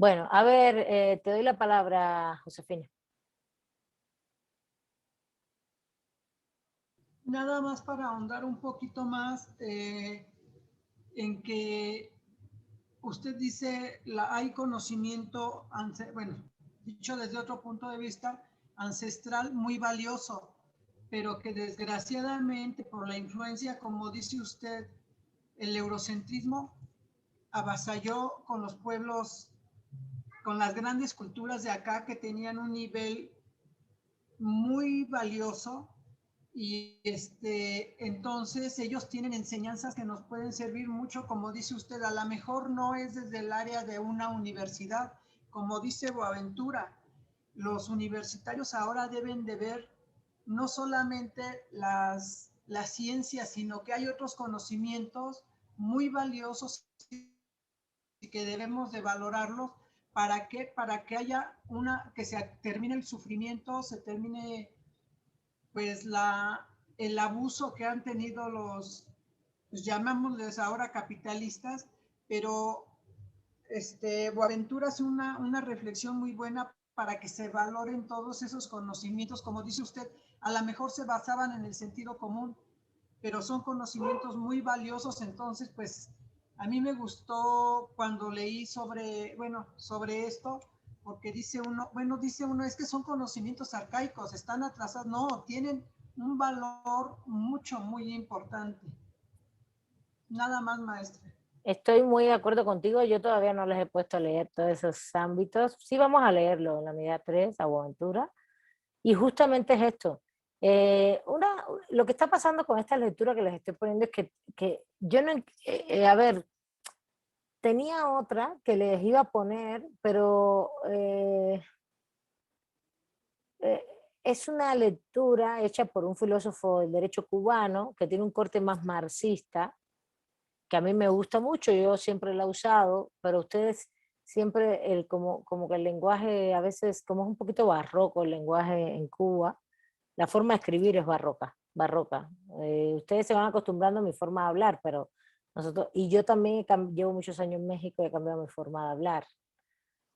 Bueno, a ver, te doy la palabra, Josefina. Nada más para ahondar un poquito más en que usted dice, hay conocimiento, bueno, dicho desde otro punto de vista, ancestral muy valioso, pero que desgraciadamente por la influencia, como dice usted, el eurocentrismo avasalló con los pueblos, con las grandes culturas de acá que tenían un nivel muy valioso y entonces ellos tienen enseñanzas que nos pueden servir mucho, como dice usted, a lo mejor no es desde el área de una universidad, como dice Boaventura, los universitarios ahora deben de ver no solamente las ciencias, sino que hay otros conocimientos muy valiosos y que debemos de valorarlos. ¿Para qué? Para que haya que se termine el sufrimiento, se termine pues el abuso que han tenido pues llamámosles ahora capitalistas, pero Boaventura hace una reflexión muy buena para que se valoren todos esos conocimientos, como dice usted, a lo mejor se basaban en el sentido común, pero son conocimientos muy valiosos, entonces pues a mí me gustó cuando leí sobre esto, porque dice uno, es que son conocimientos arcaicos, están atrasados, no, tienen un valor muy importante. Nada más, maestra. Estoy muy de acuerdo contigo, yo todavía no les he puesto a leer todos esos ámbitos. Sí vamos a leerlo en la unidad 3, Aventura, y justamente es esto. Lo que está pasando con esta lectura que les estoy poniendo es que yo no, a ver, tenía otra que les iba a poner, pero eh, es una lectura hecha por un filósofo del derecho cubano que tiene un corte más marxista, que a mí me gusta mucho, yo siempre la he usado, pero ustedes siempre, como que el lenguaje a veces, como es un poquito barroco el lenguaje en Cuba, la forma de escribir es barroca. Ustedes se van acostumbrando a mi forma de hablar, pero nosotros, y yo también llevo muchos años en México y he cambiado mi forma de hablar,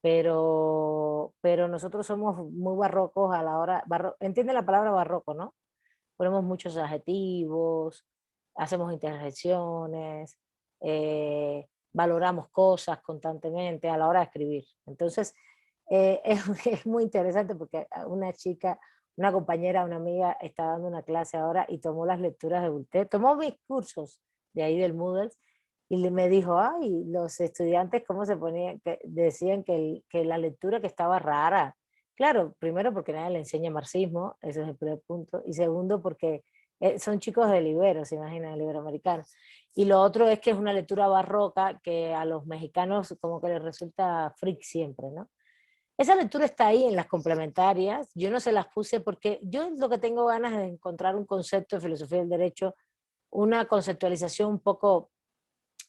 pero nosotros somos muy barrocos a la hora, entiende la palabra barroco, ¿no? Ponemos muchos adjetivos, hacemos interjecciones, valoramos cosas constantemente a la hora de escribir. Entonces, es muy interesante porque una chica, una compañera, una amiga está dando una clase ahora y tomó las lecturas de Voltaire, tomó mis cursos de ahí del Moodle y me dijo, ay, los estudiantes cómo se ponían, que decían que la lectura que estaba rara. Claro, primero porque nadie le enseña marxismo, ese es el primer punto, y segundo porque son chicos de Libero, se imaginan, de Iberoamericano. Y lo otro es que es una lectura barroca que a los mexicanos como que les resulta freak siempre, ¿no? Esa lectura está ahí en las complementarias, yo no se las puse porque yo lo que tengo ganas es de encontrar un concepto de filosofía del derecho, una conceptualización un poco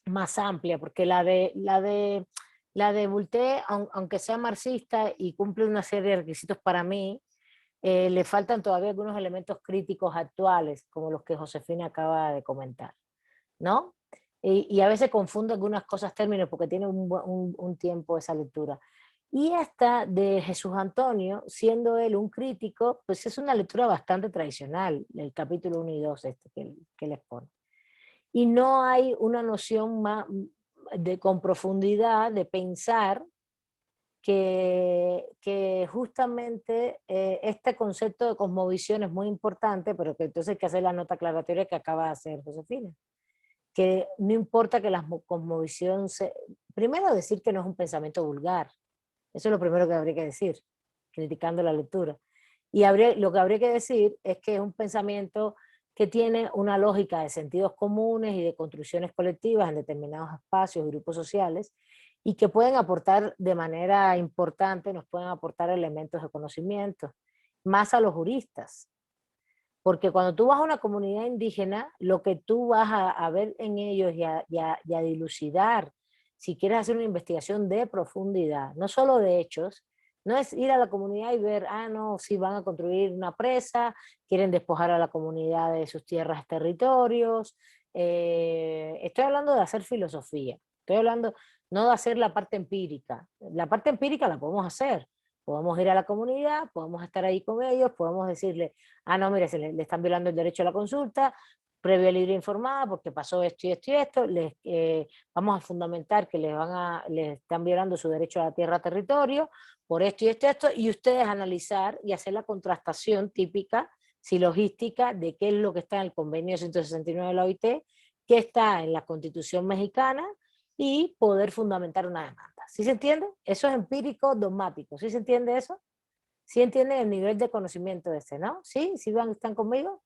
más amplia, porque la de Voltaire, aunque sea marxista y cumple una serie de requisitos para mí, le faltan todavía algunos elementos críticos actuales, como los que Josefina acaba de comentar, ¿no? Y a veces confundo algunas cosas, términos, porque tiene un tiempo esa lectura. Y esta de Jesús Antonio, siendo él un crítico, pues es una lectura bastante tradicional, el capítulo 1 y 2 que les pone. Y no hay una noción más con profundidad de pensar que justamente este concepto de cosmovisión es muy importante, pero que entonces hay que hacer la nota aclaratoria que acaba de hacer Josefina, que no importa que la cosmovisión primero decir que no es un pensamiento vulgar, eso es lo primero que habría que decir, criticando la lectura. Y lo que habría que decir es que es un pensamiento que tiene una lógica de sentidos comunes y de construcciones colectivas en determinados espacios y grupos sociales, y que pueden aportar de manera importante, nos pueden aportar elementos de conocimiento, más a los juristas. Porque cuando tú vas a una comunidad indígena, lo que tú vas a ver en ellos y a dilucidar, si quieres hacer una investigación de profundidad, no solo de hechos, no es ir a la comunidad y ver, ah, no, si van a construir una presa, quieren despojar a la comunidad de sus tierras, territorios. Estoy hablando de hacer filosofía, estoy hablando no de hacer la parte empírica. La parte empírica la podemos hacer. Podemos ir a la comunidad, podemos estar ahí con ellos, podemos decirle, ah, no, mire, le están violando el derecho a la consulta, previa libre informada, porque pasó esto y esto y esto, vamos a fundamentar que les están violando su derecho a la tierra territorio, por esto y esto y esto, y ustedes analizar y hacer la contrastación típica, silogística, de qué es lo que está en el convenio 169 de la OIT, qué está en la Constitución mexicana, y poder fundamentar una demanda. ¿Sí se entiende? Eso es empírico dogmático. ¿Sí se entiende eso? ¿Sí entienden el nivel de conocimiento de ese, no? ¿Sí? ¿Sí están conmigo?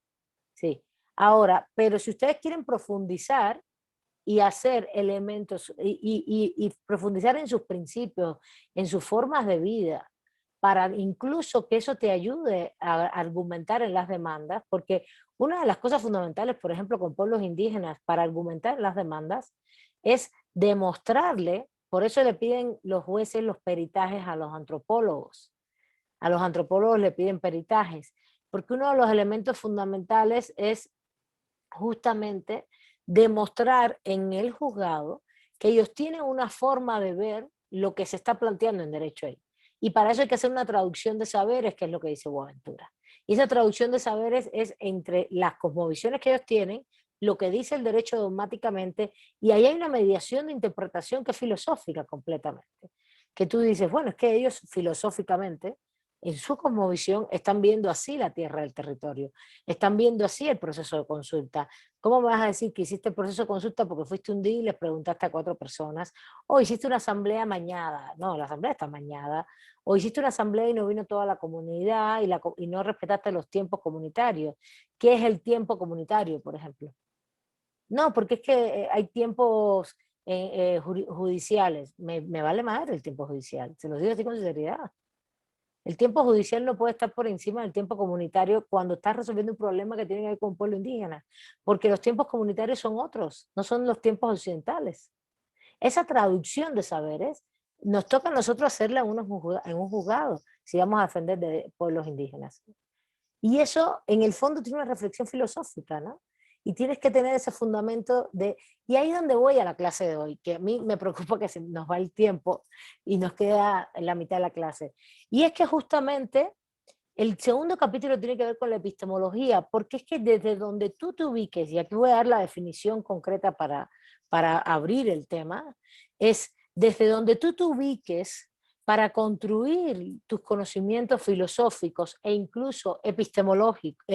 Sí. Ahora, pero si ustedes quieren profundizar y hacer elementos y profundizar en sus principios, en sus formas de vida, para incluso que eso te ayude a argumentar en las demandas, porque una de las cosas fundamentales, por ejemplo, con pueblos indígenas para argumentar en las demandas, es demostrarle, por eso le piden los jueces los peritajes a los antropólogos. A los antropólogos le piden peritajes, porque uno de los elementos fundamentales es justamente demostrar en el juzgado que ellos tienen una forma de ver lo que se está planteando en derecho ahí. Y para eso hay que hacer una traducción de saberes, que es lo que dice Boaventura. Y esa traducción de saberes es entre las cosmovisiones que ellos tienen, lo que dice el derecho dogmáticamente, y ahí hay una mediación de interpretación que es filosófica completamente. Que tú dices, bueno, es que ellos filosóficamente, en su cosmovisión, están viendo así la tierra del territorio, están viendo así el proceso de consulta. ¿Cómo me vas a decir que hiciste el proceso de consulta porque fuiste un día y les preguntaste a 4 personas? O hiciste una asamblea mañada. No, la asamblea está mañada. O hiciste una asamblea y no vino toda la comunidad y no respetaste los tiempos comunitarios. ¿Qué es el tiempo comunitario, por ejemplo? No, porque es que hay tiempos judiciales. Me vale madre el tiempo judicial. Se los digo así con sinceridad. El tiempo judicial no puede estar por encima del tiempo comunitario cuando estás resolviendo un problema que tiene que ver con un pueblo indígena, porque los tiempos comunitarios son otros, no son los tiempos occidentales. Esa traducción de saberes nos toca a nosotros hacerla en un juzgado, si vamos a defender de pueblos indígenas. Y eso, en el fondo, tiene una reflexión filosófica, ¿no? Y tienes que tener ese fundamento de... Y ahí es donde voy a la clase de hoy, que a mí me preocupa que se nos va el tiempo y nos queda la mitad de la clase. Y es que justamente el segundo capítulo tiene que ver con la epistemología, porque es que desde donde tú te ubiques, y aquí voy a dar la definición concreta para abrir el tema, es desde donde tú te ubiques para construir tus conocimientos filosóficos e incluso epistemológicos,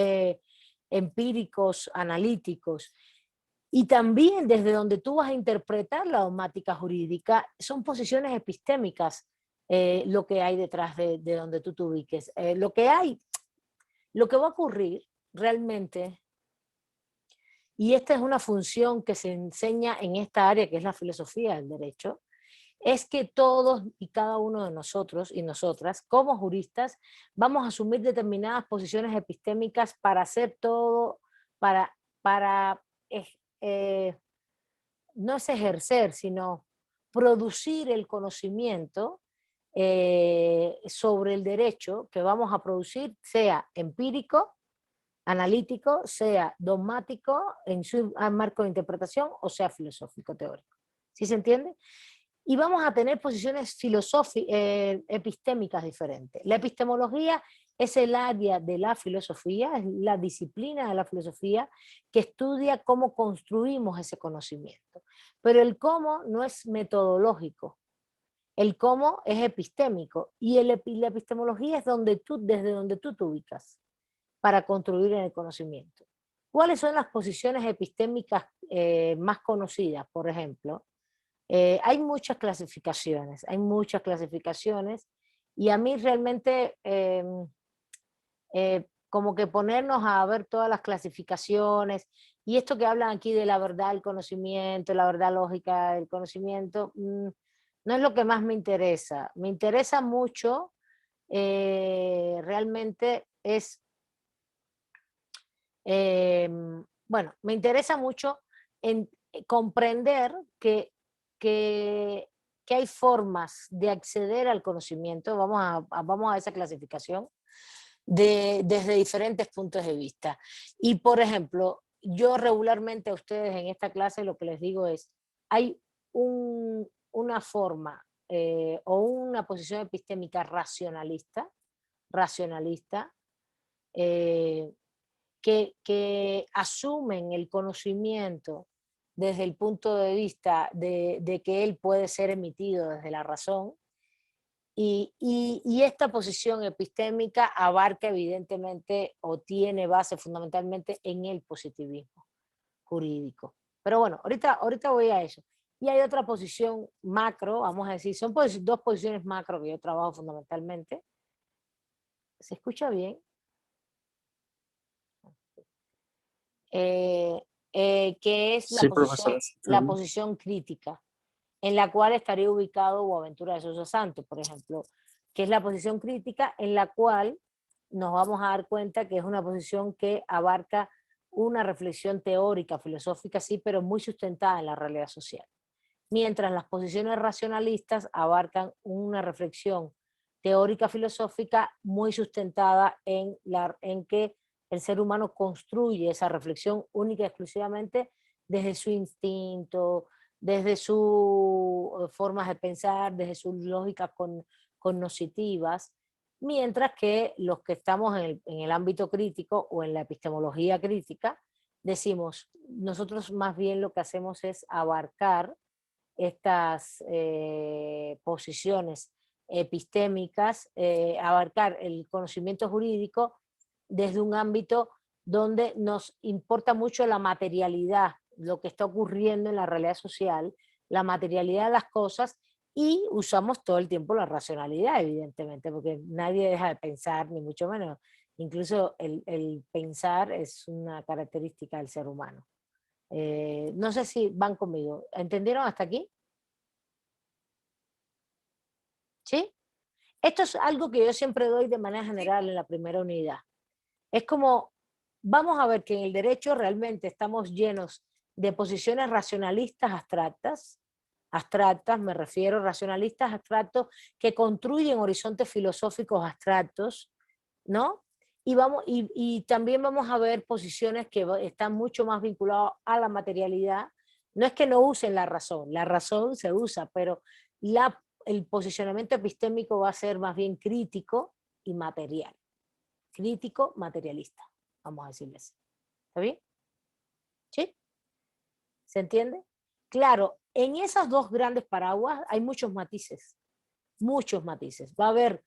empíricos, analíticos, y también desde donde tú vas a interpretar la dogmática jurídica, son posiciones epistémicas lo que hay detrás de donde tú te ubiques. Lo que va a ocurrir realmente, y esta es una función que se enseña en esta área que es la filosofía del derecho, es que todos y cada uno de nosotros y nosotras, como juristas, vamos a asumir determinadas posiciones epistémicas para hacer todo, para no es ejercer, sino producir el conocimiento sobre el derecho que vamos a producir, sea empírico, analítico, sea dogmático en su marco de interpretación o sea filosófico, teórico. ¿Sí se entiende? Y vamos a tener posiciones epistémicas diferentes. La epistemología es el área de la filosofía, es la disciplina de la filosofía que estudia cómo construimos ese conocimiento. Pero el cómo no es metodológico, el cómo es epistémico y la epistemología es desde donde tú te ubicas para construir en el conocimiento. ¿Cuáles son las posiciones epistémicas más conocidas, por ejemplo? Hay muchas clasificaciones y a mí realmente como que ponernos a ver todas las clasificaciones y esto que hablan aquí de la verdad del conocimiento, la verdad lógica del conocimiento, no es lo que más me interesa. Me interesa mucho, realmente es, eh, bueno, me interesa mucho en comprender que, que hay formas de acceder al conocimiento, vamos a esa clasificación, desde diferentes puntos de vista. Y por ejemplo, yo regularmente a ustedes en esta clase lo que les digo es, hay una forma o una posición epistémica racionalista, eh, que asumen el conocimiento desde el punto de vista de que él puede ser emitido desde la razón, y esta posición epistémica abarca evidentemente o tiene base fundamentalmente en el positivismo jurídico. Pero bueno, ahorita voy a eso. Y hay otra posición macro, vamos a decir, son dos posiciones macro que yo trabajo fundamentalmente. ¿Se escucha bien? Que es Sí, profesora. la posición crítica, en la cual estaría ubicado Boaventura de Sousa Santos, por ejemplo, que es la posición crítica en la cual nos vamos a dar cuenta que es una posición que abarca una reflexión teórica, filosófica, sí, pero muy sustentada en la realidad social. Mientras las posiciones racionalistas abarcan una reflexión teórica, filosófica, muy sustentada en que el ser humano construye esa reflexión única y exclusivamente desde su instinto, desde sus formas de pensar, desde sus lógicas cognitivas, mientras que los que estamos en el ámbito crítico o en la epistemología crítica, decimos, nosotros más bien lo que hacemos es abarcar estas posiciones epistémicas, abarcar el conocimiento jurídico desde un ámbito donde nos importa mucho la materialidad, lo que está ocurriendo en la realidad social, la materialidad de las cosas, y usamos todo el tiempo la racionalidad, evidentemente, porque nadie deja de pensar, ni mucho menos. Incluso el pensar es una característica del ser humano. No sé si van conmigo. ¿Entendieron hasta aquí? ¿Sí? Esto es algo que yo siempre doy de manera general en la primera unidad. Es como, vamos a ver que en el derecho realmente estamos llenos de posiciones racionalistas abstractas me refiero, racionalistas abstractos que construyen horizontes filosóficos abstractos, ¿no? Y también vamos a ver posiciones que están mucho más vinculadas a la materialidad. No es que no usen la razón se usa, pero el posicionamiento epistémico va a ser más bien crítico y material. Crítico materialista, vamos a decirle así. ¿Está bien? ¿Sí? ¿Se entiende? Claro, en esas dos grandes paraguas hay muchos matices, muchos matices. Va a haber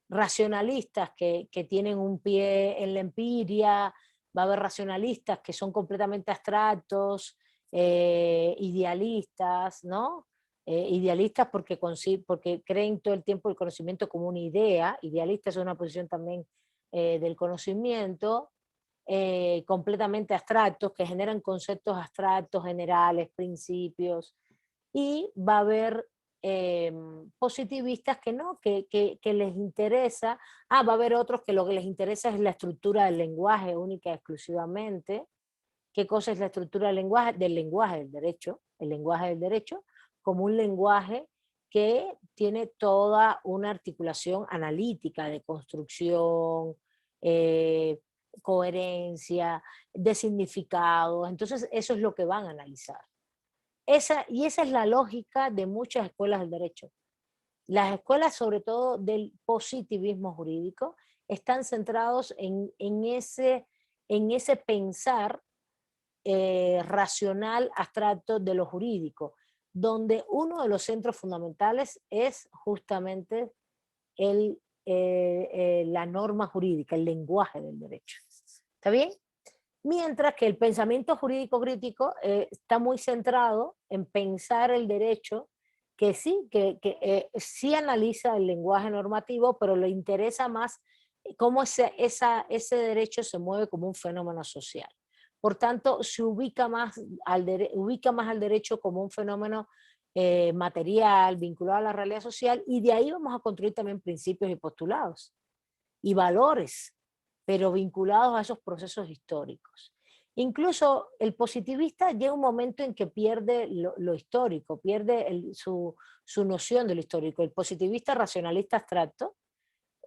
racionalistas que tienen un pie en la empiria, va a haber racionalistas que son completamente abstractos, idealistas, ¿no? Idealistas porque creen todo el tiempo el conocimiento como una idea, idealistas es una posición también del conocimiento, completamente abstractos, que generan conceptos abstractos, generales, principios, y va a haber positivistas que no, que les interesa, va a haber otros que lo que les interesa es la estructura del lenguaje única y exclusivamente. ¿Qué cosa es la estructura del lenguaje? Del lenguaje del derecho, el lenguaje del derecho, como un lenguaje que tiene toda una articulación analítica de construcción, eh, coherencia, de significados. Entonces, eso es lo que van a analizar. Esa es la lógica de muchas escuelas del derecho. Las escuelas, sobre todo del positivismo jurídico, están centrados en ese pensar racional abstracto de lo jurídico, donde uno de los centros fundamentales es justamente la norma jurídica, el lenguaje del derecho. ¿Está bien? Mientras que el pensamiento jurídico crítico está muy centrado en pensar el derecho, que sí analiza el lenguaje normativo, pero le interesa más cómo ese derecho se mueve como un fenómeno social. Por tanto, se ubica más al derecho como un fenómeno material, vinculado a la realidad social, y de ahí vamos a construir también principios y postulados y valores, pero vinculados a esos procesos históricos. Incluso el positivista llega un momento en que pierde lo histórico, pierde su noción de lo histórico. El positivista racionalista abstracto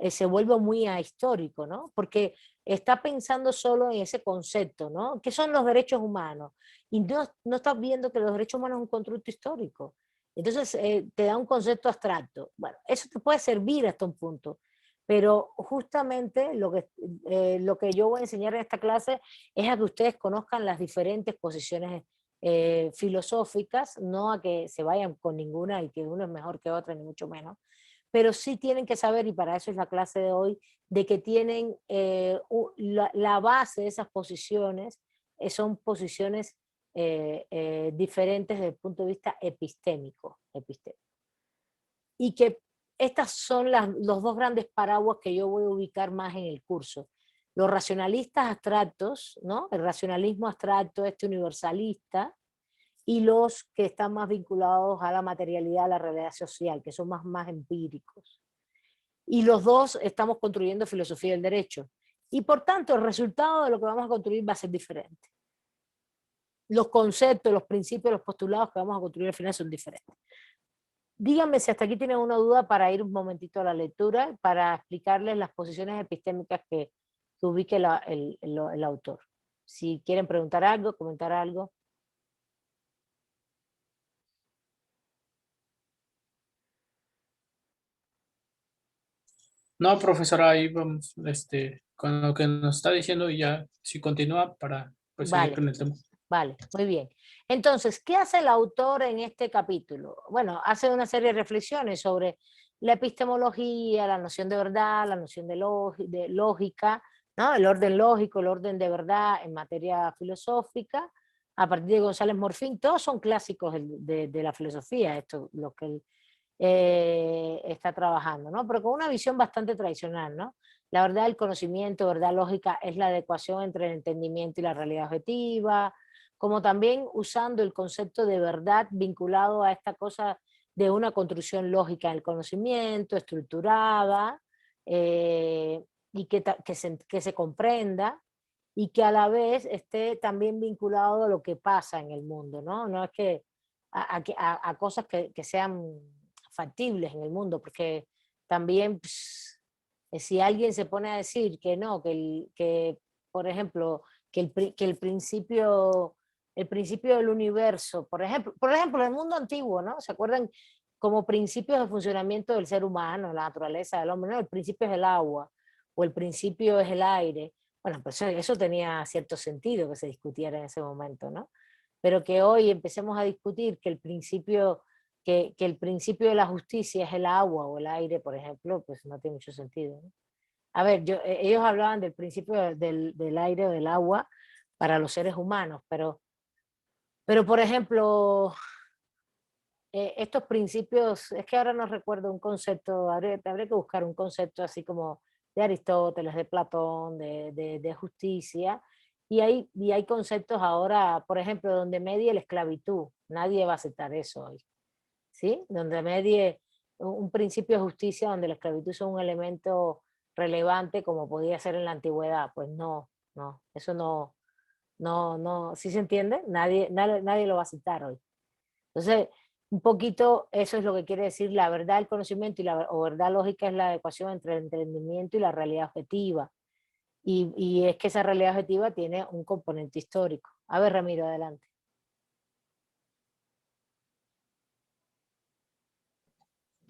se vuelve muy ahistórico, ¿no? Porque está pensando solo en ese concepto, ¿no? ¿Qué son los derechos humanos? Y no está viendo que los derechos humanos son un constructo histórico. Entonces te da un concepto abstracto. Bueno, eso te puede servir hasta un punto, pero justamente lo que yo voy a enseñar en esta clase es a que ustedes conozcan las diferentes posiciones filosóficas, no a que se vayan con ninguna y que uno es mejor que otra, ni mucho menos, pero sí tienen que saber, y para eso es la clase de hoy, de que tienen la base de esas posiciones, son posiciones diferentes desde el punto de vista epistémico. Y que estas son los dos grandes paraguas que yo voy a ubicar más en el curso. Los racionalistas abstractos, ¿no? El racionalismo abstracto, universalista, y los que están más vinculados a la materialidad, a la realidad social, que son más empíricos. Y los dos estamos construyendo filosofía del derecho. Y por tanto, el resultado de lo que vamos a construir va a ser diferente. Los conceptos, los principios, los postulados que vamos a construir al final son diferentes. Díganme si hasta aquí tienen una duda para ir un momentito a la lectura, para explicarles las posiciones epistémicas que ubique el autor. Si quieren preguntar algo, comentar algo. No, profesora, ahí vamos, con lo que nos está diciendo y ya, si continúa para pues, seguir Vale. con el tema. Vale, muy bien. Entonces, ¿qué hace el autor en este capítulo? Bueno, hace una serie de reflexiones sobre la epistemología, la noción de verdad, la noción de lógica, ¿no? El orden lógico, el orden de verdad en materia filosófica, a partir de González Morfín, todos son clásicos de la filosofía, esto lo que él está trabajando, ¿no? Pero con una visión bastante tradicional, ¿no? La verdad del conocimiento, verdad lógica, es la adecuación entre el entendimiento y la realidad objetiva, como también usando el concepto de verdad vinculado a esta cosa de una construcción lógica del conocimiento, estructurada, y que se comprenda, y que a la vez esté también vinculado a lo que pasa en el mundo, ¿no? No es que a cosas que sean factibles en el mundo, porque también si alguien se pone a decir que no, que por ejemplo, que el principio del universo, por ejemplo, en el mundo antiguo, ¿no? ¿Se acuerdan? Como principios de funcionamiento del ser humano, la naturaleza del hombre, ¿no? El principio es el agua, o el principio es el aire. Bueno, pues eso tenía cierto sentido que se discutiera en ese momento, ¿no? Pero que hoy empecemos a discutir que el principio de la justicia es el agua o el aire, por ejemplo, pues no tiene mucho sentido, ¿no? A ver, ellos hablaban del principio del aire o del agua para los seres humanos, pero por ejemplo, estos principios, es que ahora no recuerdo un concepto, habría que buscar un concepto así como de Aristóteles, de Platón, de justicia, y hay conceptos ahora, por ejemplo, donde medie la esclavitud, nadie va a aceptar eso hoy, ¿sí? Donde medie un principio de justicia donde la esclavitud es un elemento relevante como podía ser en la antigüedad, pues no, eso no, ¿sí se entiende? Nadie lo va a aceptar hoy. Entonces, un poquito eso es lo que quiere decir la verdad del conocimiento o verdad lógica es la adecuación entre el entendimiento y la realidad objetiva. Y es que esa realidad objetiva tiene un componente histórico. A ver, Ramiro, adelante.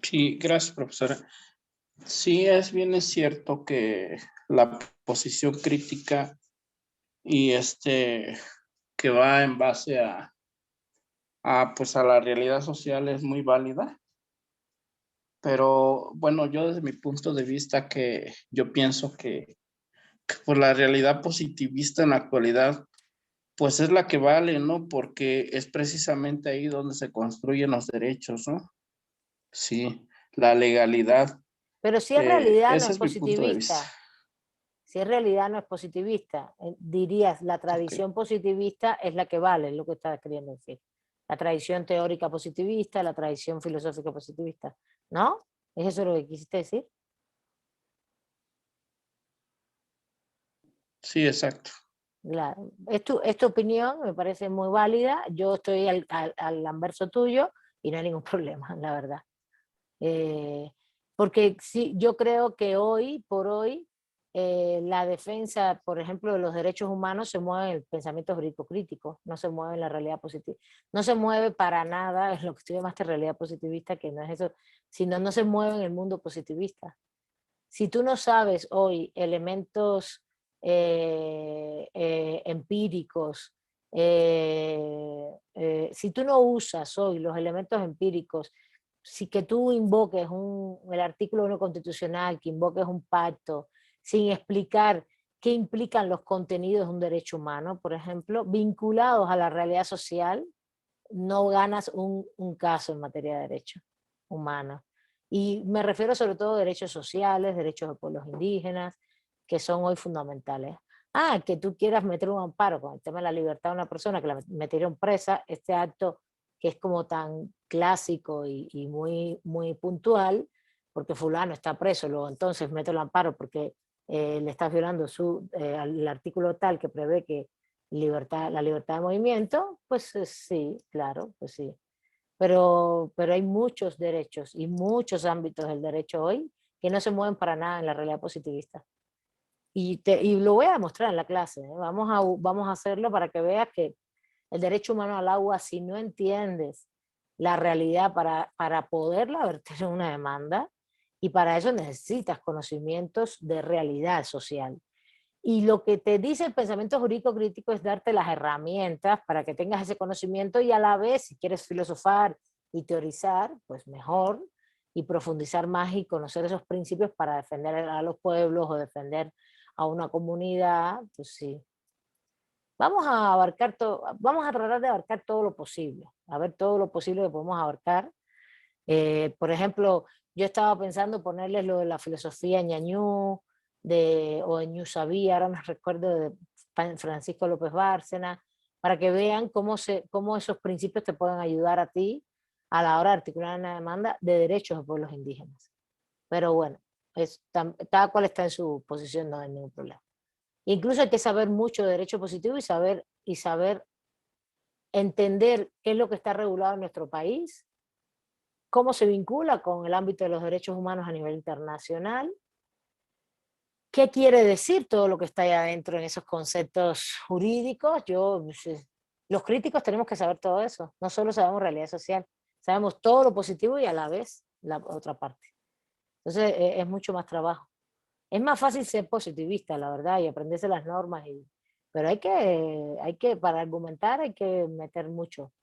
Sí, gracias, profesora. Sí, es cierto que la posición crítica y que va en base pues a la realidad social es muy válida. Pero bueno, yo desde mi punto de vista que yo pienso que por la realidad positivista en la actualidad, pues es la que vale, ¿no? Porque es precisamente ahí donde se construyen los derechos, ¿no? Sí, la legalidad. Pero si es realidad, no Ese es es mi punto de vista. positivista. Si es realidad, no es positivista. Dirías, la Okay. tradición positivista es la que vale, es lo que estás queriendo decir. La tradición teórica positivista, la tradición filosófica positivista. ¿No? ¿Es eso lo que quisiste decir? Sí, exacto. Claro. Es tu opinión, me parece muy válida. Yo estoy al anverso tuyo y no hay ningún problema, la verdad. Porque sí, yo creo que hoy por hoy la defensa, por ejemplo, de los derechos humanos se mueve en el pensamiento jurídico crítico, no se mueve en la realidad positiva. No se mueve para nada, es lo que estoy más de realidad positivista, que no es eso, sino no se mueve en el mundo positivista. Si tú no sabes hoy elementos empíricos, si tú no usas hoy los elementos empíricos, si que tú invoques el artículo 1 constitucional, que invoques un pacto, sin explicar qué implican los contenidos de un derecho humano, por ejemplo, vinculados a la realidad social, no ganas un caso en materia de derecho humano. Y me refiero sobre todo a derechos sociales, derechos de pueblos indígenas, que son hoy fundamentales. Ah, que tú quieras meter un amparo con el tema de la libertad de una persona, que la metieron presa, este acto que es como tan clásico y muy puntual, porque fulano está preso, luego entonces meto el amparo porque le está violando el artículo tal que prevé que la libertad de movimiento, pues sí, claro, pues sí. Pero hay muchos derechos y muchos ámbitos del derecho hoy que no se mueven para nada en la realidad positivista. Y lo voy a demostrar en la clase, ¿eh? Vamos a hacerlo para que veas que el derecho humano al agua, si no entiendes la realidad para poderla verter en una demanda, y para eso necesitas conocimientos de realidad social. Y lo que te dice el pensamiento jurídico crítico es darte las herramientas para que tengas ese conocimiento y a la vez, si quieres filosofar y teorizar, pues mejor, y profundizar más y conocer esos principios para defender a los pueblos o defender a una comunidad, pues sí. Vamos a abarcar todo, vamos a tratar de abarcar todo lo posible, a ver todo lo posible que podemos abarcar. Por ejemplo, yo estaba pensando ponerles lo de la filosofía ñañú, o de Ñuzabí, ahora no recuerdo, de Francisco López Bárcena, para que vean cómo esos principios te pueden ayudar a ti a la hora de articular una demanda de derechos de pueblos indígenas. Pero bueno, cada cual está en su posición, no hay ningún problema. Incluso hay que saber mucho de derecho positivo y saber entender qué es lo que está regulado en nuestro país, cómo se vincula con el ámbito de los derechos humanos a nivel internacional, qué quiere decir todo lo que está ahí adentro en esos conceptos jurídicos. Los críticos tenemos que saber todo eso, no solo sabemos realidad social, sabemos todo lo positivo y a la vez la otra parte. Entonces es mucho más trabajo. Es más fácil ser positivista, la verdad, y aprenderse las normas, pero para argumentar hay que meter mucho.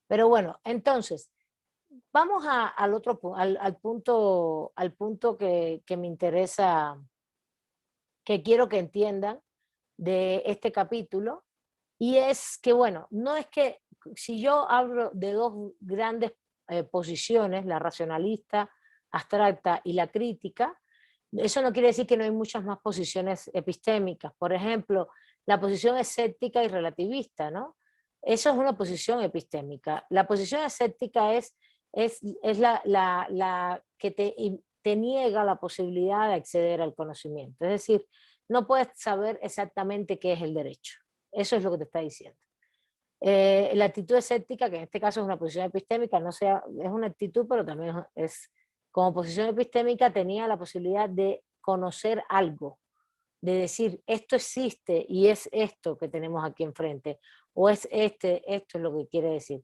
Pero bueno, entonces, vamos al punto que me interesa, que quiero que entiendan de este capítulo, y es que, bueno, no es que si yo hablo de dos grandes posiciones, la racionalista, abstracta y la crítica, eso no quiere decir que no hay muchas más posiciones epistémicas. Por ejemplo, la posición escéptica y relativista, ¿no? Eso es una posición epistémica. La posición escéptica es la que te niega la posibilidad de acceder al conocimiento. Es decir, no puedes saber exactamente qué es el derecho. Eso es lo que te está diciendo. La actitud escéptica, que en este caso es una posición epistémica, es una actitud, pero también como posición epistémica tenía la posibilidad de conocer algo, de decir, esto existe y es esto que tenemos aquí enfrente, o esto es lo que quiere decir.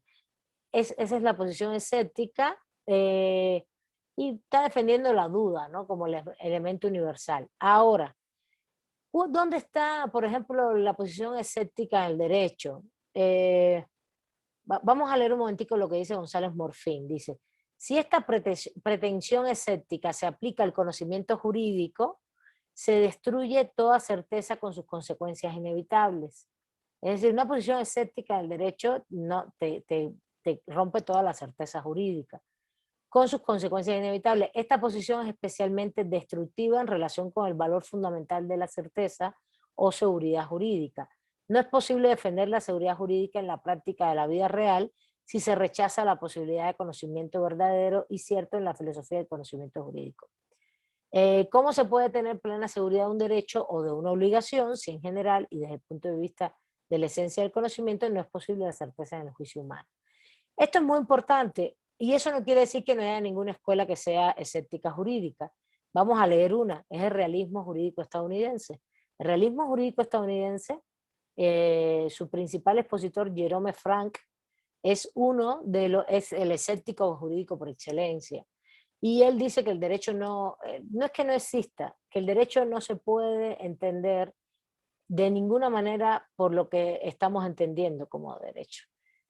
Esa es la posición escéptica, y está defendiendo la duda, ¿no? Como el elemento universal. Ahora, ¿dónde está, por ejemplo, la posición escéptica en el derecho? Vamos a leer un momentico lo que dice González Morfín. Dice, si esta pretensión escéptica se aplica al conocimiento jurídico, se destruye toda certeza con sus consecuencias inevitables. Es decir, una posición escéptica del derecho no, te rompe toda la certeza jurídica, con sus consecuencias inevitables. Esta posición es especialmente destructiva en relación con el valor fundamental de la certeza o seguridad jurídica. No es posible defender la seguridad jurídica en la práctica de la vida real si se rechaza la posibilidad de conocimiento verdadero y cierto en la filosofía del conocimiento jurídico. ¿Cómo se puede tener plena seguridad de un derecho o de una obligación si en general y desde el punto de vista de la esencia del conocimiento no es posible la certeza en el juicio humano? Esto es muy importante y eso no quiere decir que no haya ninguna escuela que sea escéptica jurídica. Vamos a leer una, es el realismo jurídico estadounidense. El realismo jurídico estadounidense, su principal expositor, Jerome Frank, es es el escéptico jurídico por excelencia. Y él dice que el derecho no es que no exista, que el derecho no se puede entender de ninguna manera por lo que estamos entendiendo como derecho.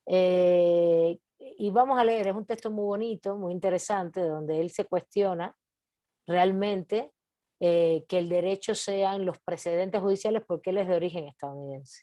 Y vamos a leer, es un texto muy bonito, muy interesante, donde él se cuestiona realmente que el derecho sean los precedentes judiciales, porque él es de origen estadounidense.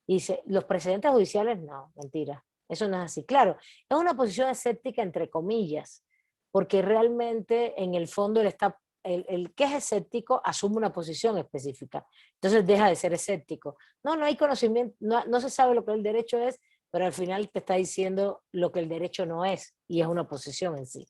Y dice, los precedentes judiciales, no, mentira, eso no es así. Claro, es una posición escéptica entre comillas, porque realmente en el fondo él está, el que es escéptico asume una posición específica, entonces deja de ser escéptico. No hay conocimiento, no se sabe lo que el derecho es, pero al final te está diciendo lo que el derecho no es, y es una posición en sí.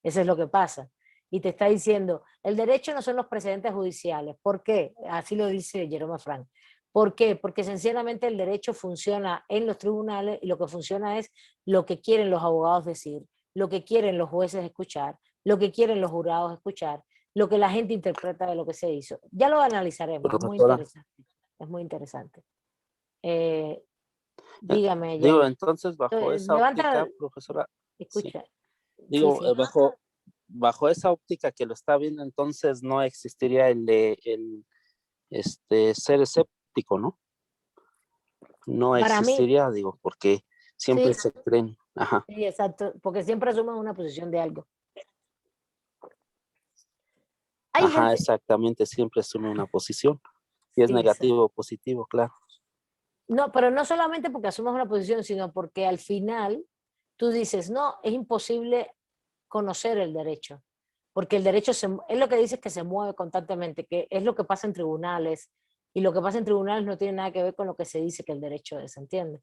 Eso es lo que pasa. Y te está diciendo, el derecho no son los precedentes judiciales. ¿Por qué? Así lo dice Jerome Frank. ¿Por qué? Porque sencillamente el derecho funciona en los tribunales y lo que funciona es lo que quieren los abogados decir, lo que quieren los jueces escuchar, lo que quieren los jurados escuchar, lo que la gente interpreta de lo que se hizo. Ya lo analizaremos, es muy Profesora, interesante. Es muy interesante. Dígame, digo, Yair. entonces bajo esa Levanta, óptica, profesora, sí, escucha. Sí, digo, sí. bajo esa óptica que lo está viendo, entonces no existiría ser escéptico, ¿no? No Para mí, existiría, digo, porque siempre sí, se creen. Ajá, sí, exacto, porque siempre asumen una posición de algo. Hay ajá, gente, exactamente, siempre asume una posición. Y es sí, exacto. negativo o positivo, claro. No, pero no solamente porque asumas una posición, sino porque al final tú dices, no, es imposible conocer el derecho, porque el derecho es lo que dices, que se mueve constantemente, que es lo que pasa en tribunales, y lo que pasa en tribunales no tiene nada que ver con lo que se dice que el derecho es, ¿entiendes?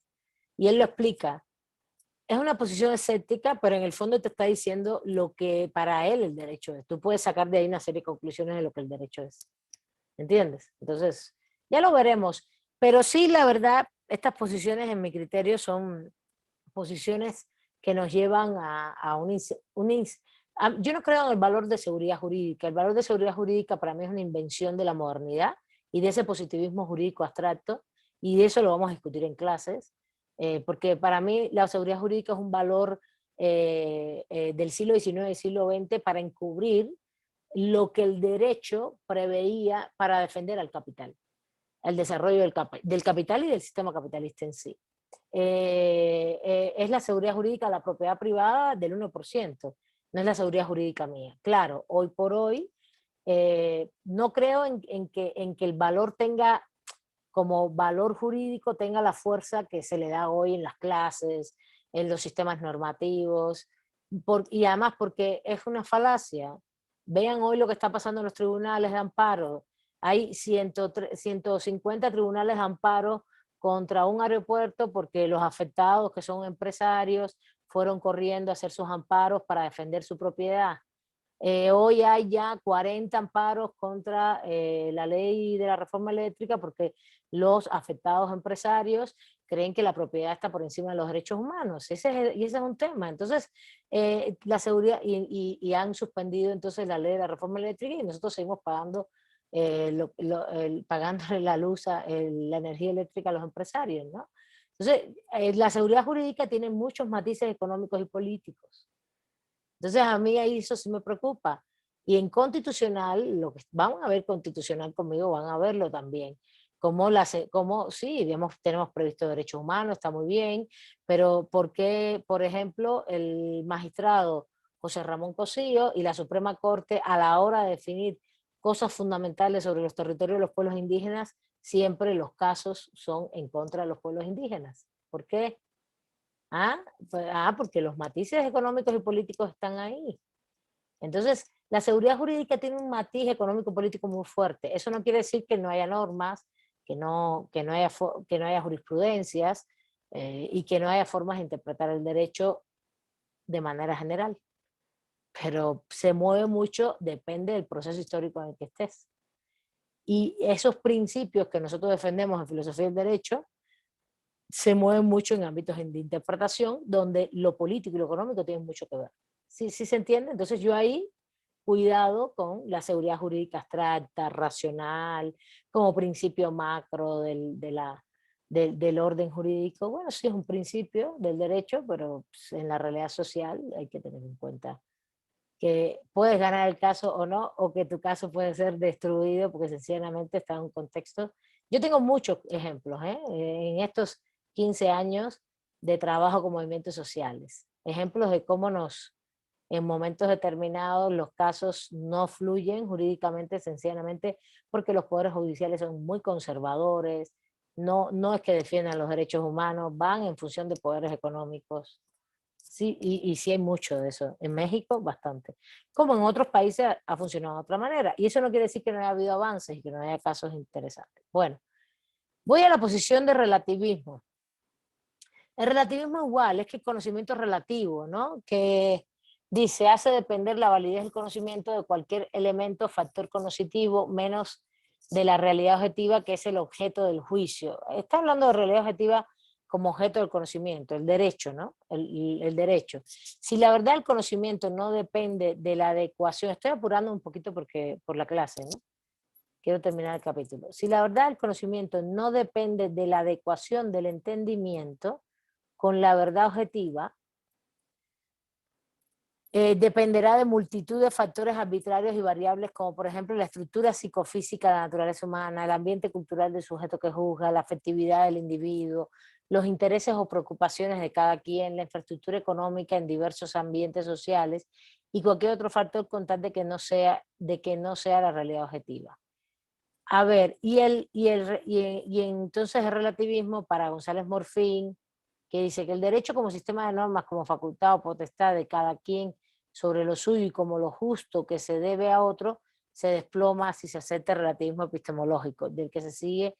Y él lo explica. Es una posición escéptica, pero en el fondo te está diciendo lo que para él el derecho es. Tú puedes sacar de ahí una serie de conclusiones de lo que el derecho es. ¿Entiendes? Entonces, ya lo veremos. Pero sí, la verdad, estas posiciones en mi criterio son posiciones que nos llevan a yo no creo en el valor de seguridad jurídica. El valor de seguridad jurídica para mí es una invención de la modernidad y de ese positivismo jurídico abstracto, y de eso lo vamos a discutir en clases, porque para mí la seguridad jurídica es un valor del siglo XIX y siglo XX para encubrir lo que el derecho preveía para defender al capital, el desarrollo del capital y del sistema capitalista en sí. Es la seguridad jurídica de la propiedad privada del 1%, no es la seguridad jurídica mía. Claro, hoy por hoy no creo en que el valor tenga, como valor jurídico, tenga la fuerza que se le da hoy en las clases, en los sistemas normativos, y además porque es una falacia. Vean hoy lo que está pasando en los tribunales de amparo. Hay 150 tribunales de amparo contra un aeropuerto porque los afectados, que son empresarios, fueron corriendo a hacer sus amparos para defender su propiedad. Hoy hay ya 40 amparos contra la ley de la reforma eléctrica porque los afectados empresarios creen que la propiedad está por encima de los derechos humanos. Y ese es un tema. Entonces, la seguridad, y han suspendido entonces la ley de la reforma eléctrica, y nosotros seguimos pagando, pagándole la luz, la energía eléctrica a los empresarios, ¿no? Entonces, la seguridad jurídica tiene muchos matices económicos y políticos. Entonces a mí ahí eso sí me preocupa. Y en constitucional, lo que van a ver constitucional conmigo, van a verlo también. Como sí, tenemos previsto derechos humanos, está muy bien, pero ¿por qué, por ejemplo, el magistrado José Ramón Cosío y la Suprema Corte, a la hora de definir cosas fundamentales sobre los territorios de los pueblos indígenas, siempre los casos son en contra de los pueblos indígenas? ¿Por qué? Porque los matices económicos y políticos están ahí. Entonces, la seguridad jurídica tiene un matiz económico-político muy fuerte. Eso no quiere decir que no haya normas, que no haya jurisprudencias, y que no haya formas de interpretar el derecho de manera general. Pero se mueve mucho, depende del proceso histórico en el que estés. Y esos principios que nosotros defendemos en filosofía del derecho se mueven mucho en ámbitos de interpretación donde lo político y lo económico tienen mucho que ver. ¿Sí se entiende? Entonces yo ahí cuidado con la seguridad jurídica abstracta, racional, como principio macro del orden jurídico. Bueno, sí es un principio del derecho, pero pues, en la realidad social hay que tener en cuenta que puedes ganar el caso o no, o que tu caso puede ser destruido porque sencillamente está en un contexto. Yo tengo muchos ejemplos en estos 15 años de trabajo con movimientos sociales, ejemplos de cómo en momentos determinados los casos no fluyen jurídicamente, sencillamente porque los poderes judiciales son muy conservadores, no es que defiendan los derechos humanos, van en función de poderes económicos. Sí, y sí hay mucho de eso. En México, bastante. Como en otros países ha funcionado de otra manera. Y eso no quiere decir que no haya habido avances y que no haya casos interesantes. Bueno, voy a la posición de relativismo. El relativismo igual, es que el conocimiento es relativo, ¿no? Que dice, hace depender la validez del conocimiento de cualquier elemento, factor cognitivo, menos de la realidad objetiva, que es el objeto del juicio. Está hablando de realidad objetiva como objeto del conocimiento, el derecho, ¿no? El derecho. Si la verdad del conocimiento no depende de la adecuación, estoy apurando un poquito por la clase, ¿no? Quiero terminar el capítulo. Si la verdad del conocimiento no depende de la adecuación del entendimiento con la verdad objetiva, dependerá de multitud de factores arbitrarios y variables, como por ejemplo la estructura psicofísica de la naturaleza humana, el ambiente cultural del sujeto que juzga, la afectividad del individuo, los intereses o preocupaciones de cada quien, la infraestructura económica en diversos ambientes sociales y cualquier otro factor con tal de que no sea la realidad objetiva. A ver, y entonces el relativismo para González Morfín, que dice que el derecho como sistema de normas, como facultad o potestad de cada quien sobre lo suyo y como lo justo que se debe a otro, se desploma si se acepta el relativismo epistemológico, del que se sigue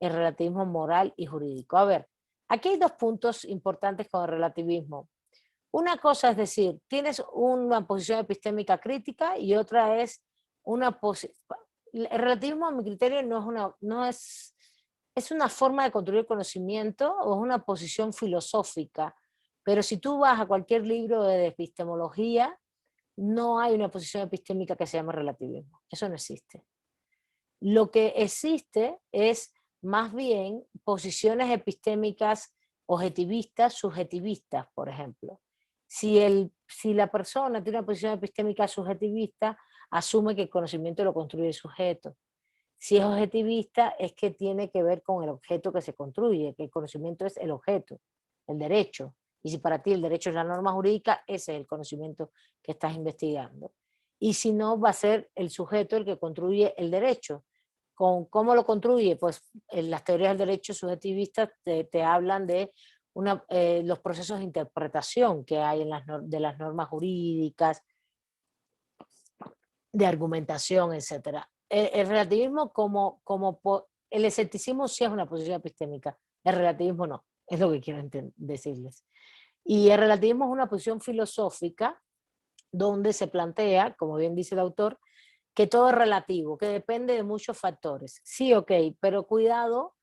el relativismo moral y jurídico. A ver, aquí hay dos puntos importantes con el relativismo. Una cosa es decir, tienes una posición epistémica crítica y otra es una posición. El relativismo, a mi criterio, es una forma de construir conocimiento o es una posición filosófica, pero si tú vas a cualquier libro de epistemología, no hay una posición epistémica que se llame relativismo. Eso no existe. Lo que existe es más bien posiciones epistémicas objetivistas, subjetivistas, por ejemplo. Si la persona tiene una posición epistémica subjetivista, asume que el conocimiento lo construye el sujeto. Si es objetivista, es que tiene que ver con el objeto que se construye, que el conocimiento es el objeto, el derecho. Y si para ti el derecho es la norma jurídica, ese es el conocimiento que estás investigando. Y si no, va a ser el sujeto el que construye el derecho. ¿Cómo lo construye? Pues en las teorías del derecho subjetivistas te hablan de los procesos de interpretación que hay de las normas jurídicas, de argumentación, etc. El relativismo el escepticismo sí es una posición epistémica, el relativismo no, es lo que quiero decirles. Y el relativismo es una posición filosófica donde se plantea, como bien dice el autor, que todo es relativo, que depende de muchos factores. Sí, ok, pero cuidado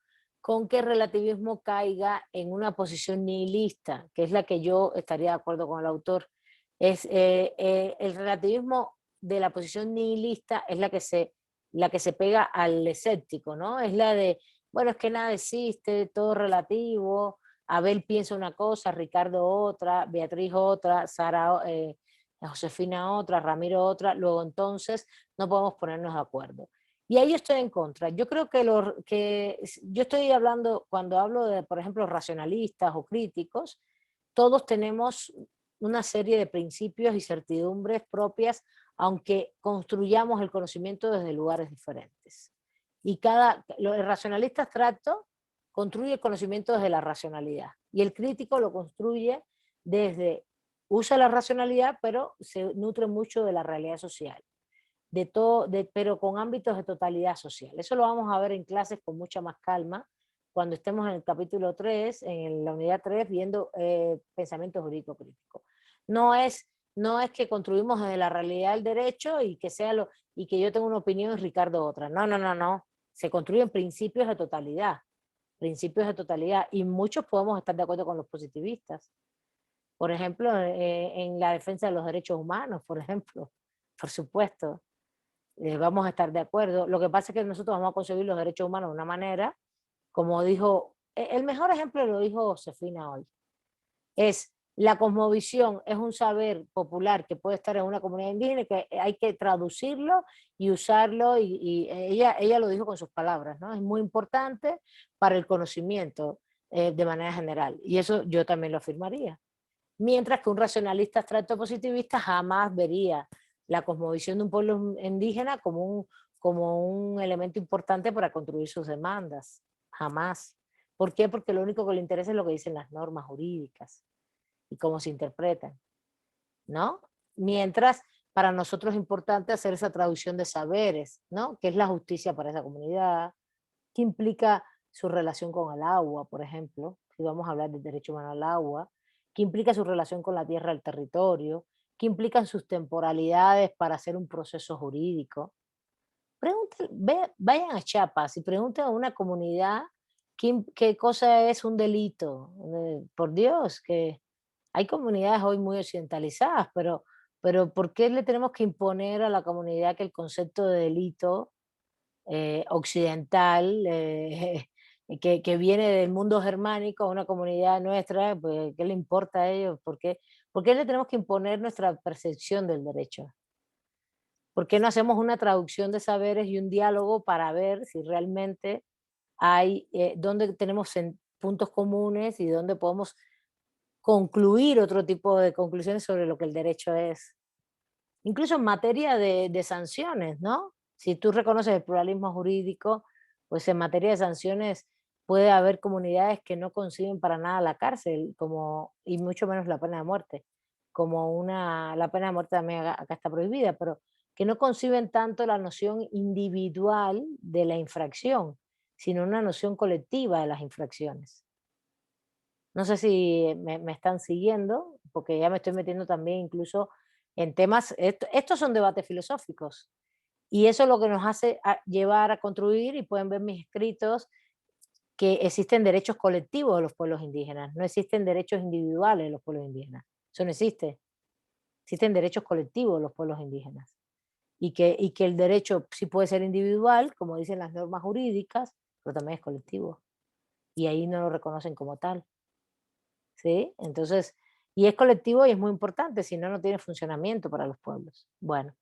con que el relativismo caiga en una posición nihilista, que es la que yo estaría de acuerdo con el autor. El relativismo de la posición nihilista es la que se pega al escéptico, ¿no? Es la de, bueno, es que nada existe, todo es relativo, Abel piensa una cosa, Ricardo otra, Beatriz otra, Sara, Josefina otra, Ramiro otra, luego entonces no podemos ponernos de acuerdo. Y ahí yo estoy en contra. Yo creo que yo estoy hablando, cuando hablo de, por ejemplo, racionalistas o críticos, todos tenemos una serie de principios y certidumbres propias, aunque construyamos el conocimiento desde lugares diferentes. Y el racionalista abstracto construye el conocimiento desde la racionalidad, y el crítico lo construye usa la racionalidad, pero se nutre mucho de la realidad social, pero con ámbitos de totalidad social. Eso lo vamos a ver en clases con mucha más calma, cuando estemos en el capítulo 3, en la unidad 3, viendo pensamiento jurídico crítico. No es que construimos desde la realidad el derecho y que yo tenga una opinión y Ricardo otra. No. Se construyen principios de totalidad. Y muchos podemos estar de acuerdo con los positivistas. Por ejemplo, en la defensa de los derechos humanos, por ejemplo, por supuesto, vamos a estar de acuerdo. Lo que pasa es que nosotros vamos a concebir los derechos humanos de una manera, como dijo, el mejor ejemplo lo dijo Josefina hoy, es la cosmovisión, es un saber popular que puede estar en una comunidad indígena y que hay que traducirlo y usarlo, y ella lo dijo con sus palabras, ¿no? Es muy importante para el conocimiento de manera general, y eso yo también lo afirmaría. Mientras que un racionalista abstracto positivista jamás vería la cosmovisión de un pueblo indígena como un elemento importante para construir sus demandas. Jamás. ¿Por qué? Porque lo único que le interesa es lo que dicen las normas jurídicas y cómo se interpretan, ¿no? Mientras para nosotros es importante hacer esa traducción de saberes, ¿no? ¿Qué es la justicia para esa comunidad? ¿Qué implica su relación con el agua, por ejemplo? Si vamos a hablar del derecho humano al agua. ¿Qué implica su relación con la tierra, el territorio? ¿Qué implican sus temporalidades para hacer un proceso jurídico? Vayan a Chiapas y pregunten a una comunidad qué cosa es un delito. Por Dios, que hay comunidades hoy muy occidentalizadas, pero ¿por qué le tenemos que imponer a la comunidad que el concepto de delito occidental, que viene del mundo germánico, una comunidad nuestra, pues, ¿qué le importa a ellos? ¿Por qué le tenemos que imponer nuestra percepción del derecho? ¿Por qué no hacemos una traducción de saberes y un diálogo para ver si realmente hay, dónde tenemos puntos comunes y dónde podemos concluir otro tipo de conclusiones sobre lo que el derecho es? Incluso en materia de sanciones, ¿no? Si tú reconoces el pluralismo jurídico, pues en materia de sanciones puede haber comunidades que no conciben para nada la cárcel, como, y mucho menos la pena de muerte, la pena de muerte también acá está prohibida, pero que no conciben tanto la noción individual de la infracción, sino una noción colectiva de las infracciones. No sé si me están siguiendo, porque ya me estoy metiendo también incluso en temas, estos son debates filosóficos, y eso es lo que nos hace llevar a construir, y pueden ver mis escritos, que existen derechos colectivos de los pueblos indígenas, no existen derechos individuales de los pueblos indígenas, eso no existe, existen derechos colectivos de los pueblos indígenas, y que el derecho sí puede ser individual, como dicen las normas jurídicas, pero también es colectivo, y ahí no lo reconocen como tal. ¿Sí? Entonces, y es colectivo y es muy importante, si no, no tiene funcionamiento para los pueblos. Bueno,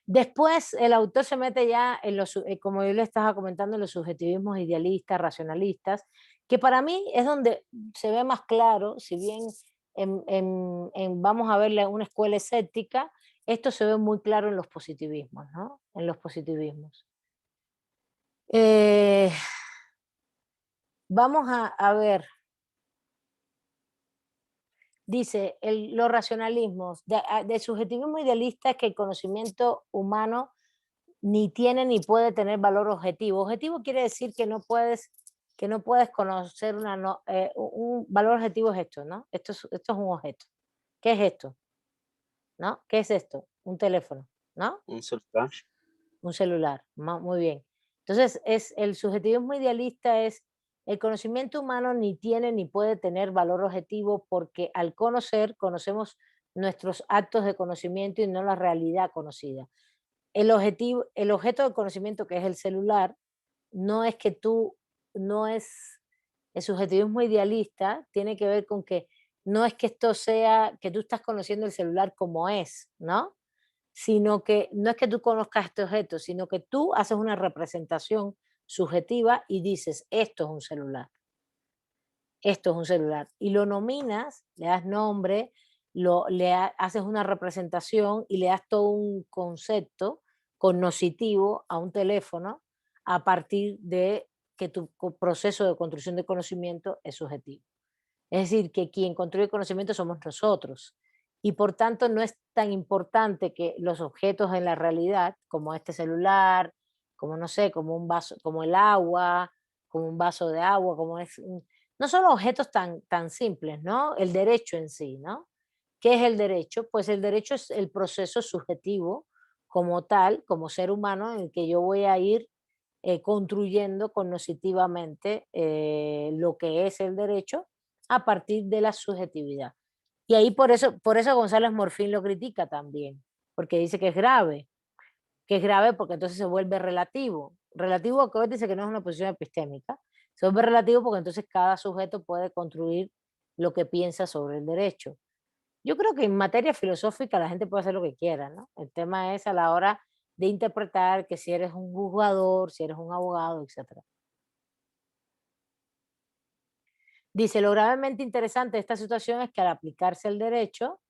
después el autor se mete ya en los, como yo le estaba comentando, en los subjetivismos idealistas, racionalistas, que para mí es donde se ve más claro, si bien vamos a verle una escuela escéptica, esto se ve muy claro en los positivismos, ¿no? En los positivismos. Vamos a ver. Dice, los racionalismos, de subjetivismo idealista es que el conocimiento humano ni tiene ni puede tener valor objetivo. Objetivo quiere decir que no puedes conocer un valor objetivo es esto, ¿no? Esto es un objeto. ¿Qué es esto? ¿No? ¿Qué es esto? Un teléfono, ¿no? Un celular. Un celular, muy bien. Entonces, el subjetivismo idealista es el conocimiento humano ni tiene ni puede tener valor objetivo, porque al conocer, conocemos nuestros actos de conocimiento y no la realidad conocida. El objeto del conocimiento, que es el celular, no es que no es, el subjetivismo idealista tiene que ver con que no es que esto sea, que tú estás conociendo el celular como es, ¿no? Sino que no es que tú conozcas este objeto, sino que tú haces una representación subjetiva y dices, esto es un celular, esto es un celular. Y lo nominas, le das nombre, haces una representación y le das todo un concepto cognoscitivo a un teléfono a partir de que tu proceso de construcción de conocimiento es subjetivo. Es decir, que quien construye conocimiento somos nosotros. Y por tanto no es tan importante que los objetos en la realidad, como este celular, como no sé, como un vaso, como el agua, como un vaso de agua, no son objetos tan simples, ¿no? El derecho en sí, ¿no? ¿Qué es el derecho? Pues el derecho es el proceso subjetivo como tal, como ser humano, en el que yo voy a ir construyendo cognitivamente lo que es el derecho a partir de la subjetividad. Y ahí por eso González Morfín lo critica también, porque dice que es grave porque entonces se vuelve relativo. Relativo a que dice que no es una posición epistémica, se vuelve relativo porque entonces cada sujeto puede construir lo que piensa sobre el derecho. Yo creo que en materia filosófica la gente puede hacer lo que quiera, ¿no? El tema es a la hora de interpretar que si eres un juzgador, si eres un abogado, etc. Dice, lo gravemente interesante de esta situación es que al aplicarse el derecho,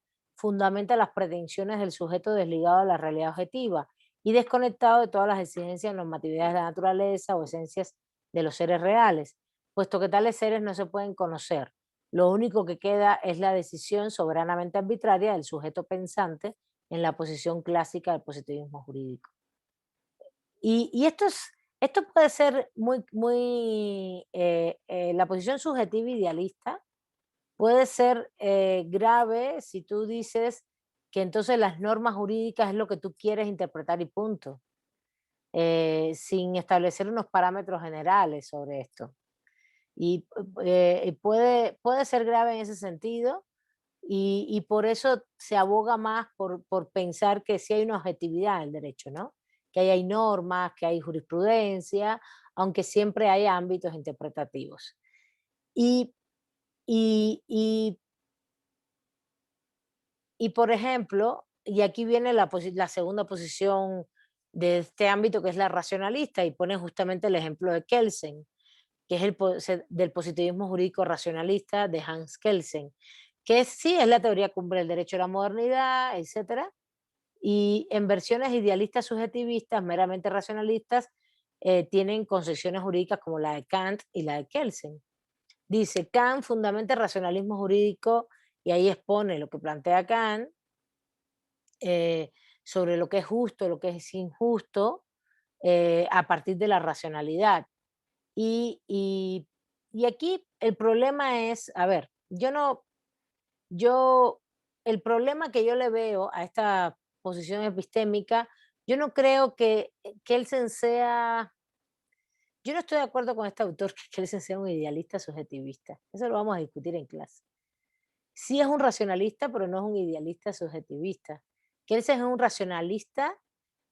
fundamenta las pretensiones del sujeto desligado de la realidad objetiva y desconectado de todas las exigencias, normatividades de la naturaleza o esencias de los seres reales, puesto que tales seres no se pueden conocer. Lo único que queda es la decisión soberanamente arbitraria del sujeto pensante en la posición clásica del positivismo jurídico. Y esto puede ser la posición subjetiva idealista puede ser grave si tú dices que entonces las normas jurídicas es lo que tú quieres interpretar y punto, sin establecer unos parámetros generales sobre esto. Y puede ser grave en ese sentido y por eso se aboga más por pensar que sí hay una objetividad en el derecho, ¿no? Que hay normas, que hay jurisprudencia, aunque siempre hay ámbitos interpretativos. Y, y, y, y por ejemplo, y aquí viene la segunda posición de este ámbito que es la racionalista y pone justamente el ejemplo de Kelsen, que es del positivismo jurídico racionalista de Hans Kelsen, que sí es la teoría cumbre del derecho a la modernidad, etcétera, y en versiones idealistas subjetivistas, meramente racionalistas, tienen concepciones jurídicas como la de Kant y la de Kelsen. Dice, Kant fundamenta el racionalismo jurídico y ahí expone lo que plantea Kant sobre lo que es justo, lo que es injusto, a partir de la racionalidad. Y aquí el problema es, a ver, el problema que yo le veo a esta posición epistémica, yo no creo que Kelsen sea, yo no estoy de acuerdo con este autor que Kelsen sea un idealista subjetivista. Eso lo vamos a discutir en clase. Sí es un racionalista, pero no es un idealista subjetivista. Kelsen es un racionalista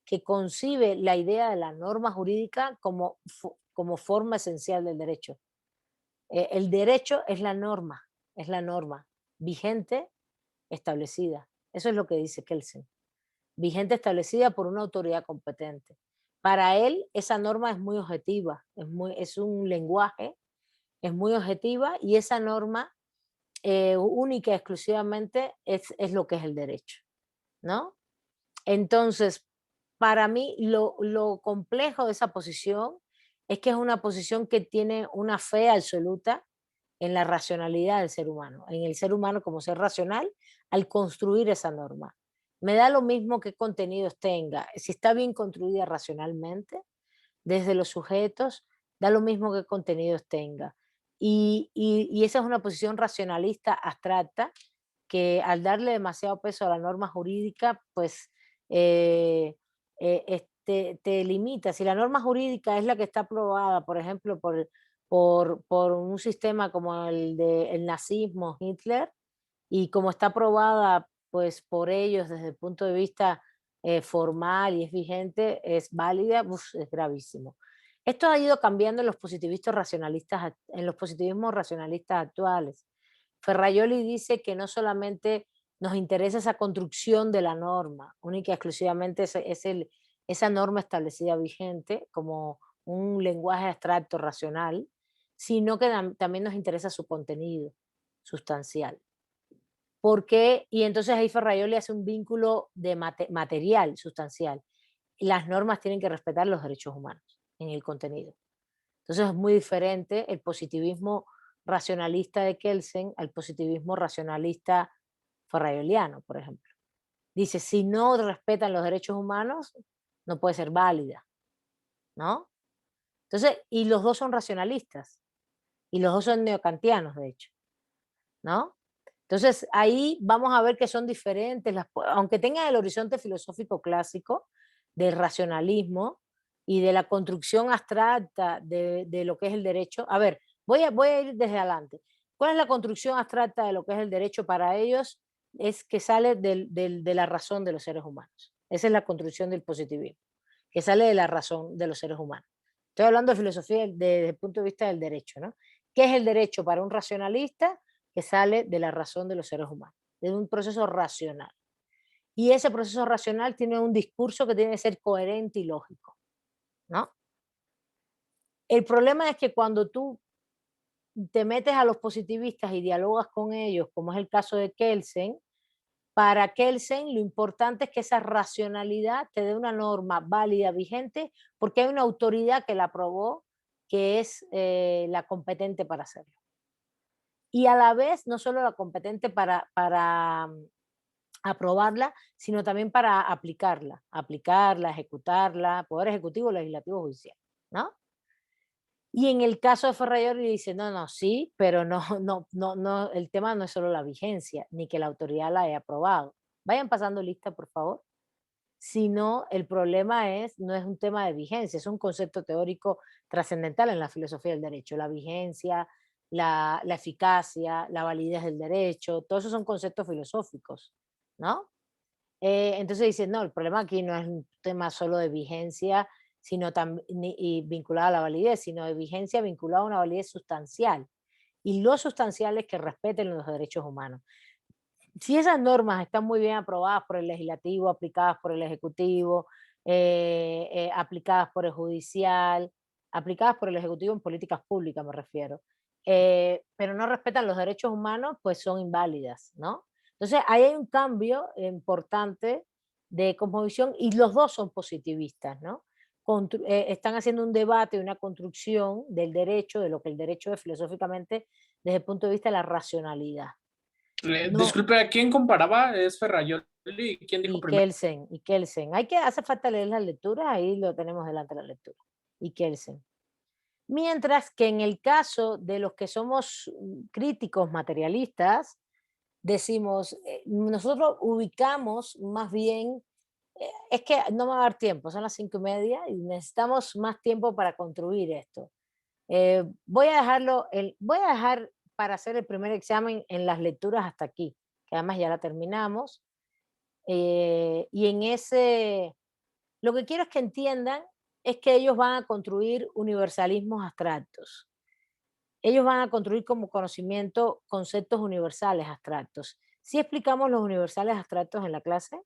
que concibe la idea de la norma jurídica como forma esencial del derecho. El derecho es la norma vigente establecida. Eso es lo que dice Kelsen. Vigente establecida por una autoridad competente. Para él, esa norma es muy objetiva, es un lenguaje, es muy objetiva y esa norma única y exclusivamente es lo que es el derecho, ¿no? Entonces, para mí, lo complejo de esa posición es que es una posición que tiene una fe absoluta en la racionalidad del ser humano, en el ser humano como ser racional al construir esa norma. Me da lo mismo qué contenidos tenga, si está bien construida racionalmente, desde los sujetos, da lo mismo qué contenidos tenga. Y esa es una posición racionalista abstracta que al darle demasiado peso a la norma jurídica, pues te limita. Si la norma jurídica es la que está aprobada, por ejemplo, por un sistema como el del nazismo, Hitler, y como está aprobada pues por ellos desde el punto de vista formal y es vigente, es válida, es gravísimo. Esto ha ido cambiando en los positivistas racionalistas, en los positivismos racionalistas actuales. Ferraioli dice que no solamente nos interesa esa construcción de la norma, única y exclusivamente esa norma establecida vigente como un lenguaje abstracto racional, sino que también nos interesa su contenido sustancial. Porque, y entonces ahí Ferraioli hace un vínculo de material, sustancial. Las normas tienen que respetar los derechos humanos en el contenido. Entonces es muy diferente el positivismo racionalista de Kelsen al positivismo racionalista ferraioliano, por ejemplo. Dice, si no respetan los derechos humanos, no puede ser válida, ¿no? Entonces, y los dos son racionalistas, y los dos son neocantianos, de hecho, ¿no? Entonces, ahí vamos a ver que son diferentes, aunque tengan el horizonte filosófico clásico del racionalismo y de la construcción abstracta de lo que es el derecho. A ver, voy a ir desde adelante. ¿Cuál es la construcción abstracta de lo que es el derecho para ellos? es que sale de la razón de los seres humanos. Esa es la construcción del positivismo, que sale de la razón de los seres humanos. Estoy hablando de filosofía desde el punto de vista del derecho, ¿no? ¿Qué es el derecho para un racionalista? Que sale de la razón de los seres humanos, de un proceso racional. Y ese proceso racional tiene un discurso que tiene que ser coherente y lógico, ¿no? El problema es que cuando tú te metes a los positivistas y dialogas con ellos, como es el caso de Kelsen, para Kelsen lo importante es que esa racionalidad te dé una norma válida, vigente, porque hay una autoridad que la aprobó, que es la competente para hacerlo. Y a la vez, no solo la competente para aprobarla, sino también para aplicarla, ejecutarla, poder ejecutivo, legislativo, judicial, ¿no? Y en el caso de Ferrayoli dice, no, no, sí, pero no, no, el tema no es solo la vigencia, ni que la autoridad la haya aprobado. Vayan pasando lista, por favor. Sino el problema no es un tema de vigencia, es un concepto teórico trascendental en la filosofía del derecho. La vigencia, la eficacia, la validez del derecho, todos esos son conceptos filosóficos, ¿no? Entonces dice, no, el problema aquí no es un tema solo de vigencia, sino y vinculado a la validez, sino de vigencia vinculada a una validez sustancial. Y lo sustancial es que respeten los derechos humanos. Si esas normas están muy bien aprobadas por el legislativo, aplicadas por el ejecutivo, aplicadas por el judicial, aplicadas por el ejecutivo en políticas públicas me refiero, pero no respetan los derechos humanos, pues son inválidas, ¿no? Entonces ahí hay un cambio importante de cosmovisión y los dos son positivistas, ¿no? Están haciendo un debate, una construcción del derecho, de lo que el derecho es filosóficamente desde el punto de vista de la racionalidad. No, Disculpe, ¿a quién comparaba? ¿Es Ferrayoli? ¿Quién dijo primero? Y Kelsen. Hace falta leer las lecturas, ahí lo tenemos delante de la lectura. Y Kelsen. Mientras que en el caso de los que somos críticos materialistas, decimos, nosotros ubicamos más bien, es que no me va a dar tiempo, son las 5:30 y necesitamos más tiempo para construir esto. Voy a dejar para hacer el primer examen en las lecturas hasta aquí, que además ya la terminamos. Y en ese, lo que quiero es que entiendan es que ellos van a construir universalismos abstractos. Ellos van a construir como conocimiento conceptos universales abstractos. ¿Sí explicamos los universales abstractos en la clase?